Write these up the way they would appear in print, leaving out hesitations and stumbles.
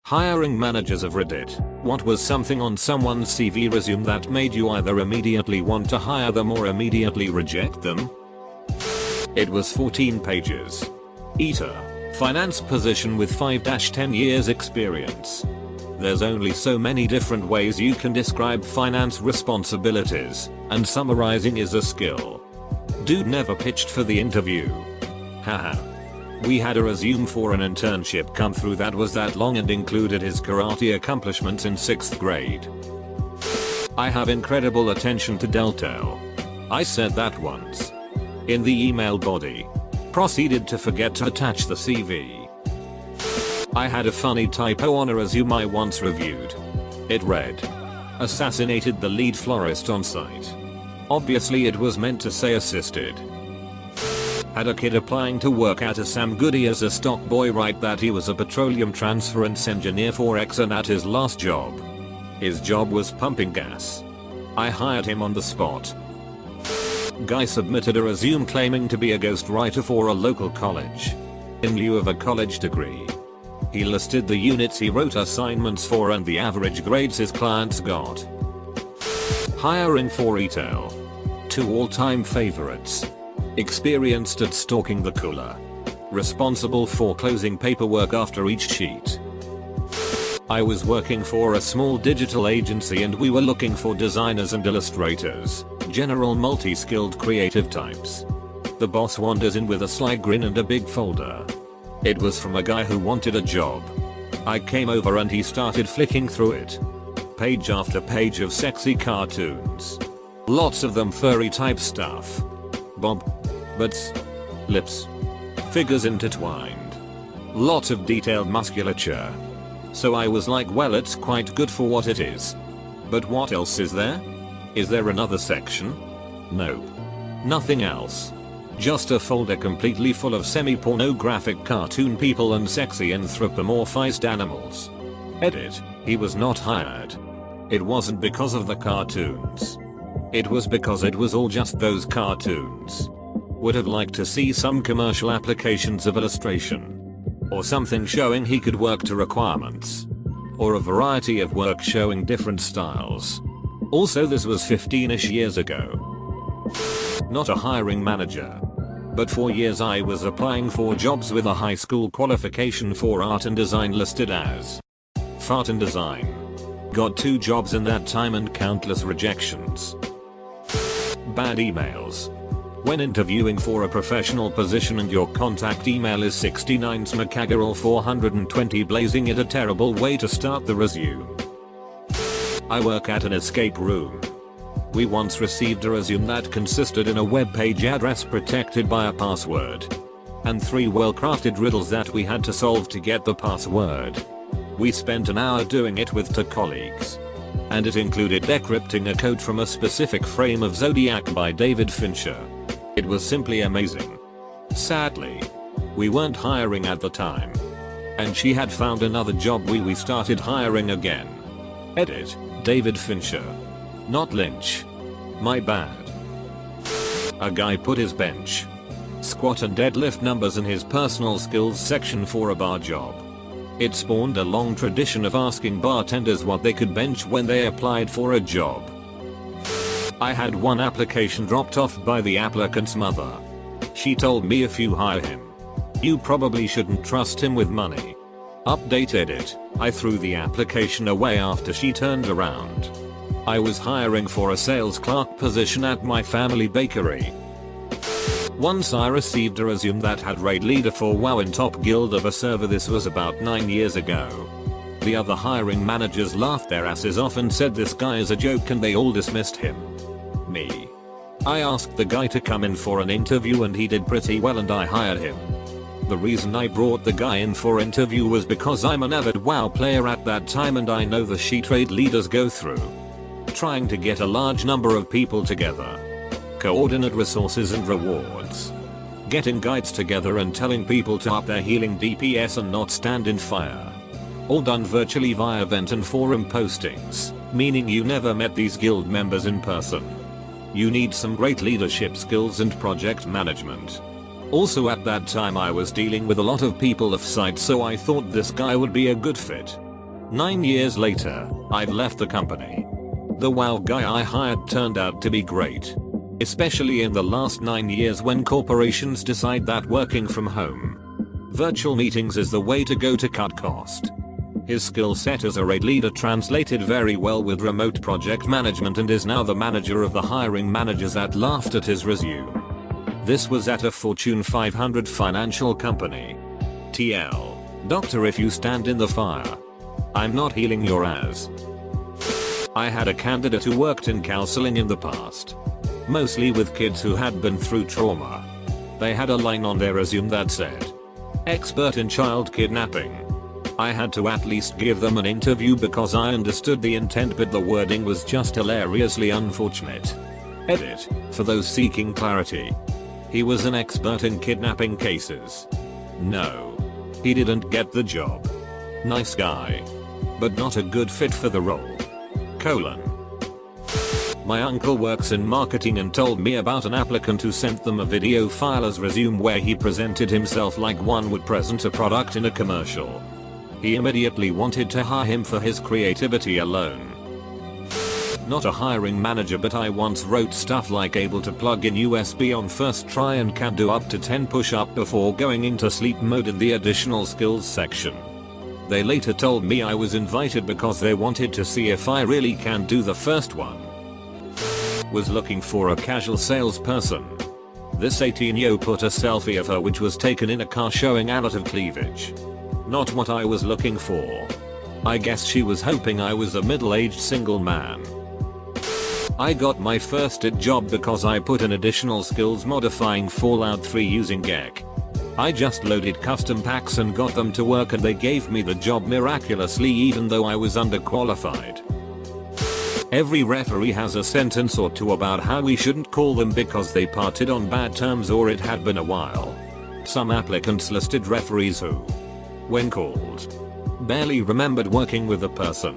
Hiring managers of Reddit. What was something on someone's CV resume that made you either immediately want to hire them or immediately reject them? It was 14 pages. ETA. Finance position with 5-10 years experience. There's only so many different ways you can describe finance responsibilities, and summarizing is a skill. Dude never pitched for the interview. Haha. We had a resume for an internship come through that was that long and included his karate accomplishments in 6th grade. I have incredible attention to detail. I said that once. In the email body. Proceeded to forget to attach the CV. I had a funny typo on a resume I once reviewed. It read, assassinated the lead florist on site. Obviously it was meant to say assisted. Had a kid applying to work at a Sam Goody as a stock boy write that he was a petroleum transference engineer for Exxon at his last job. His job was pumping gas. I hired him on the spot. Guy submitted a resume claiming to be a ghostwriter for a local college. In lieu of a college degree. He listed the units he wrote assignments for and the average grades his clients got. Hiring for retail. 2 all-time favorites. Experienced at stalking the cooler. Responsible for closing paperwork after each sheet. I was working for a small digital agency and we were looking for designers and illustrators, general multi-skilled creative types. The boss wanders in with a sly grin and a big folder. It was from a guy who wanted a job. I came over and he started flicking through it. Page after page of sexy cartoons. Lots of them furry type stuff. Butts, lips, figures intertwined. Lots of detailed musculature. So I was like, well, it's quite good for what it is. But what else is there? Is there another section? Nope. Nothing else. Just a folder completely full of semi-pornographic cartoon people and sexy anthropomorphized animals. Edit. He was not hired. It wasn't because of the cartoons. It was because it was all just those cartoons. Would have liked to see some commercial applications of illustration. Or something showing he could work to requirements. Or a variety of work showing different styles. Also, this was 15ish years ago. Not a hiring manager. But for years I was applying for jobs with a high school qualification for art and design listed as fart and design. Got 2 jobs in that time and countless rejections. Bad emails. When interviewing for a professional position and your contact email is 69's McCaggerel 420 blazing it a terrible way to start the resume. I work at an escape room. We once received a resume that consisted in a web page address protected by a password. And 3 well-crafted riddles that we had to solve to get the password. We spent an hour doing it with 2 colleagues. And it included decrypting a code from a specific frame of Zodiac by David Fincher. It was simply amazing. Sadly, we weren't hiring at the time. And she had found another job we started hiring again. Edit. David Fincher. Not Lynch. My bad. A guy put his bench, squat and deadlift numbers in his personal skills section for a bar job. It spawned a long tradition of asking bartenders what they could bench when they applied for a job. I had one application dropped off by the applicant's mother. She told me if you hire him, you probably shouldn't trust him with money. Update edit. I threw the application away after she turned around. I was hiring for a sales clerk position at my family bakery. Once I received a resume that had raid leader for WoW in top guild of a server. This was about 9 years ago. The other hiring managers laughed their asses off and said this guy is a joke and they all dismissed him. Me. I asked the guy to come in for an interview and he did pretty well and I hired him. The reason I brought the guy in for interview was because I'm an avid WoW player at that time and I know the shit raid leaders go through. Trying to get a large number of people together. Coordinate resources and rewards. Getting guides together and telling people to up their healing DPS and not stand in fire. All done virtually via event and forum postings, meaning you never met these guild members in person. You need some great leadership skills and project management. Also at that time I was dealing with a lot of people off-site, so I thought this guy would be a good fit. 9 years later, I've left the company. The wow guy I hired turned out to be great. Especially in the last 9 years when corporations decide that working from home, virtual meetings is the way to go to cut cost. His skill set as a raid leader translated very well with remote project management and is now the manager of the hiring managers that laughed at his resume. This was at a Fortune 500 financial company. TL. Doctor, if you stand in the fire, I'm not healing your ass. I had a candidate who worked in counseling in the past. Mostly with kids who had been through trauma. They had a line on their resume that said, expert in child kidnapping. I had to at least give them an interview because I understood the intent, but the wording was just hilariously unfortunate. Edit, for those seeking clarity. He was an expert in kidnapping cases. No. He didn't get the job. Nice guy. But not a good fit for the role. My uncle works in marketing and told me about an applicant who sent them a video file as resume where he presented himself like one would present a product in a commercial. He immediately wanted to hire him for his creativity alone. Not a hiring manager, but I once wrote stuff like able to plug in USB on first try and can do up to 10 push-up before going into sleep mode in the additional skills section. They later told me I was invited because they wanted to see if I really can do the first one. Was looking for a casual salesperson. This 18-year-old put a selfie of her which was taken in a car showing a lot of cleavage. Not what I was looking for. I guess she was hoping I was a middle-aged single man. I got my first job because I put in additional skills modifying Fallout 3 using Gek. I just loaded custom packs and got them to work and they gave me the job miraculously even though I was underqualified. Every referee has a sentence or two about how we shouldn't call them because they parted on bad terms or it had been a while. Some applicants listed referees who, when called, barely remembered working with the person.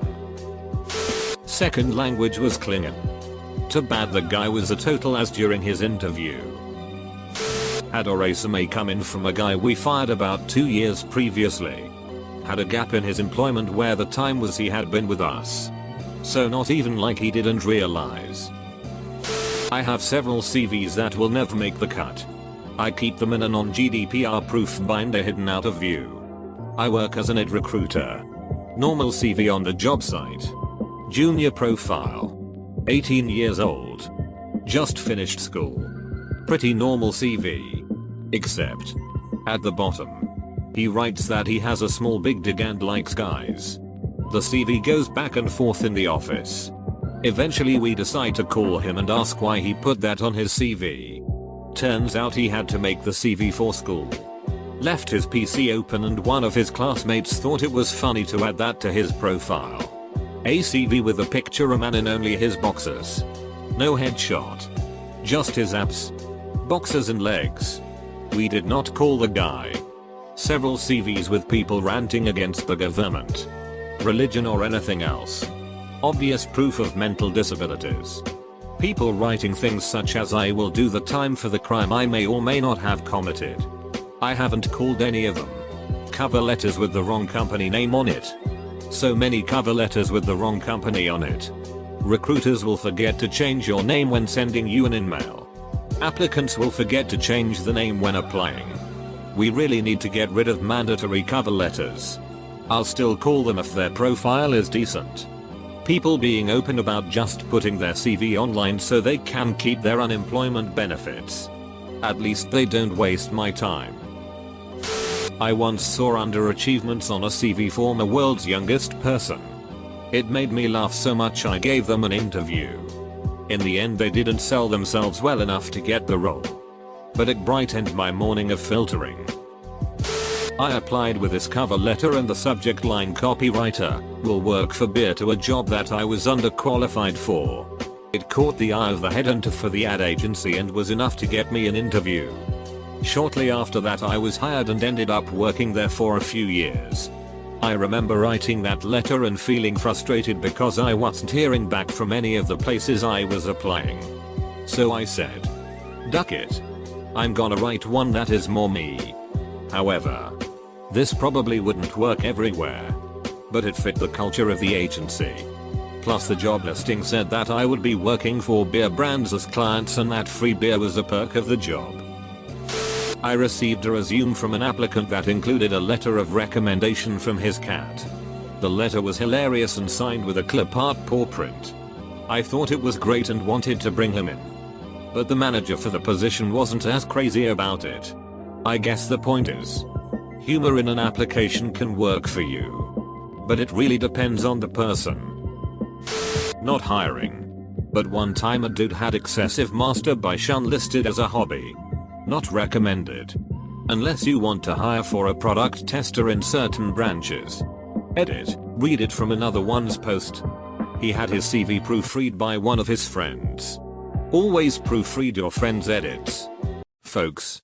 Second language was Klingon. Too bad the guy was a total ass during his interview. Had a resume come in from a guy we fired about 2 years previously. Had a gap in his employment where the time was he had been with us. So not even like he didn't realize. I have several CVs that will never make the cut. I keep them in a non-GDPR proof binder hidden out of view. I work as an ed recruiter. Normal CV on the job site. Junior profile. 18 years old. Just finished school. Pretty normal CV. Except, at the bottom, he writes that he has a small big dig and likes guys. The CV goes back and forth in the office. Eventually we decide to call him and ask why he put that on his CV. Turns out he had to make the CV for school. Left his PC open and one of his classmates thought it was funny to add that to his profile. A CV with a picture of a man in only his boxers. No headshot. Just his abs. Boxers and legs. We did not call the guy. Several CVs with people ranting against the government, religion or anything else. Obvious proof of mental disabilities. People writing things such as I will do the time for the crime I may or may not have committed. I haven't called any of them. Cover letters with the wrong company name on it. So many cover letters with the wrong company on it. Recruiters will forget to change your name when sending you an email. Applicants will forget to change the name when applying. We really need to get rid of mandatory cover letters. I'll still call them if their profile is decent. People being open about just putting their CV online so they can keep their unemployment benefits. At least they don't waste my time. I once saw underachievements on a CV for a world's youngest person. It made me laugh so much I gave them an interview. In the end they didn't sell themselves well enough to get the role. But it brightened my morning of filtering. I applied with this cover letter and the subject line copywriter, will work for beer, to a job that I was underqualified for. It caught the eye of the headhunter for the ad agency and was enough to get me an interview. Shortly after that I was hired and ended up working there for a few years. I remember writing that letter and feeling frustrated because I wasn't hearing back from any of the places I was applying. So I said, "Duck it. I'm gonna write one that is more me." However, this probably wouldn't work everywhere. but it fit the culture of the agency. Plus the job listing said that I would be working for beer brands as clients and that free beer was a perk of the job. I received a resume from an applicant that included a letter of recommendation from his cat. The letter was hilarious and signed with a clip art paw print. I thought it was great and wanted to bring him in. But the manager for the position wasn't as crazy about it. I guess the point is, humor in an application can work for you. But it really depends on the person. Not hiring. But one time a dude had excessive masturbation listed as a hobby. Not recommended. Unless you want to hire for a product tester in certain branches. Edit, read it from another one's post. He had his CV proofread by one of his friends. Always proofread your friends' edits. Folks,